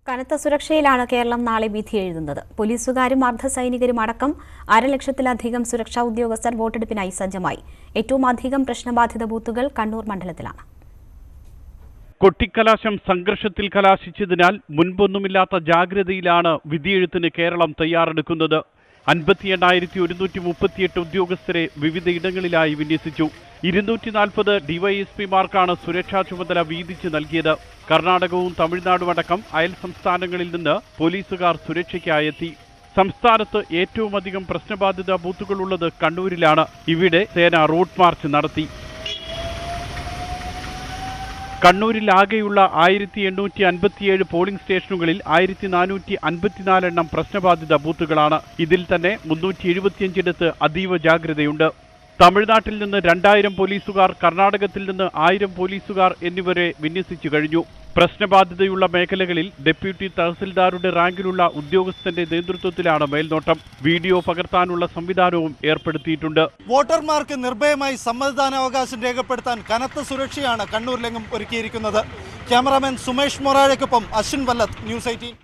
കനത്ത സുരക്ഷയിലാണ് കേരളം നാളെ വിധി എഴുതുന്നത്. പോലീസുകാരും അർദ്ധസൈനികരും അടക്കം 1,00,000-ലധികം സുരക്ഷാ ഉദ്യോഗസ്ഥർ വോട്ടെടുപ്പിനായി സജ്ജമായി. ഏറ്റവും അധികം പ്രശ്നബാധിത ബൂത്തുകൾ കണ്ണൂർ മണ്ഡലത്തിലാണ്. കൊട്ടിക്കലാശം സംഘർഷത്തിൽ കലാശിച്ചതിനാൽ മുൻപൊന്നുമില്ലാത്ത ജാഗ്രതയിലാണ് വിധിയെഴുത്തിന് കേരളം തയ്യാറെടുക്കുന്നത്. 58,138 ഉദ്യോഗസ്ഥരെ വിവിധയിടങ്ങളിലായി വിന്യസിച്ചു. 240 ഡിവൈഎസ്പിമാർക്കാണ് സുരക്ഷാ ചുമതല വീതിച്ച് നൽകിയത്. കർണാടകവും തമിഴ്നാടും അടക്കം അയൽ സംസ്ഥാനങ്ങളിൽ നിന്ന് പോലീസുകാർ സുരക്ഷയ്ക്കായെത്തി. സംസ്ഥാനത്ത് ഏറ്റവും അധികം പ്രശ്നബാധിത ബൂത്തുകളുള്ളത് കണ്ണൂരിലാണ്. ഇവിടെ സേന റൂട്ട് മാർച്ച് നടത്തി. കണ്ണൂരിൽ ആകെയുള്ള 1,857 പോളിംഗ് സ്റ്റേഷനുകളിൽ 1,454 എണ്ണം പ്രശ്നബാധിത ബൂത്തുകളാണ്. ഇതിൽ തന്നെ 375 അതീവ ജാഗ്രതയുണ്ട്. തമിഴ്നാട്ടിൽ നിന്ന് 2,000 പോലീസുകാർ, കർണാടകത്തിൽ നിന്ന് 1,000 പോലീസുകാർ എന്നിവരെ വിന്യസിച്ചു കഴിഞ്ഞു. പ്രശ്നബാധിതയുള്ള മേഖലകളിൽ ഡെപ്യൂട്ടി തഹസിൽദാരുടെ റാങ്കിലുള്ള ഉദ്യോഗസ്ഥന്റെ നേതൃത്വത്തിലാണ് മേൽനോട്ടം. വീഡിയോ പകർത്താനുള്ള സംവിധാനവും ഏർപ്പെടുത്തിയിട്ടുണ്ട്. വോട്ടർമാർക്ക് നിർഭയമായി സമ്മതിദാനാവകാശം രേഖപ്പെടുത്താൻ കനത്ത സുരക്ഷയാണ് കണ്ണൂരിലെങ്ങും ഒരുക്കിയിരിക്കുന്നത്. ക്യാമറാമാൻ സുമേഷ് മൊറാഴയ്ക്കൊപ്പം അശ്വിൻ വല്ലത്ത്, ന്യൂസ് 18.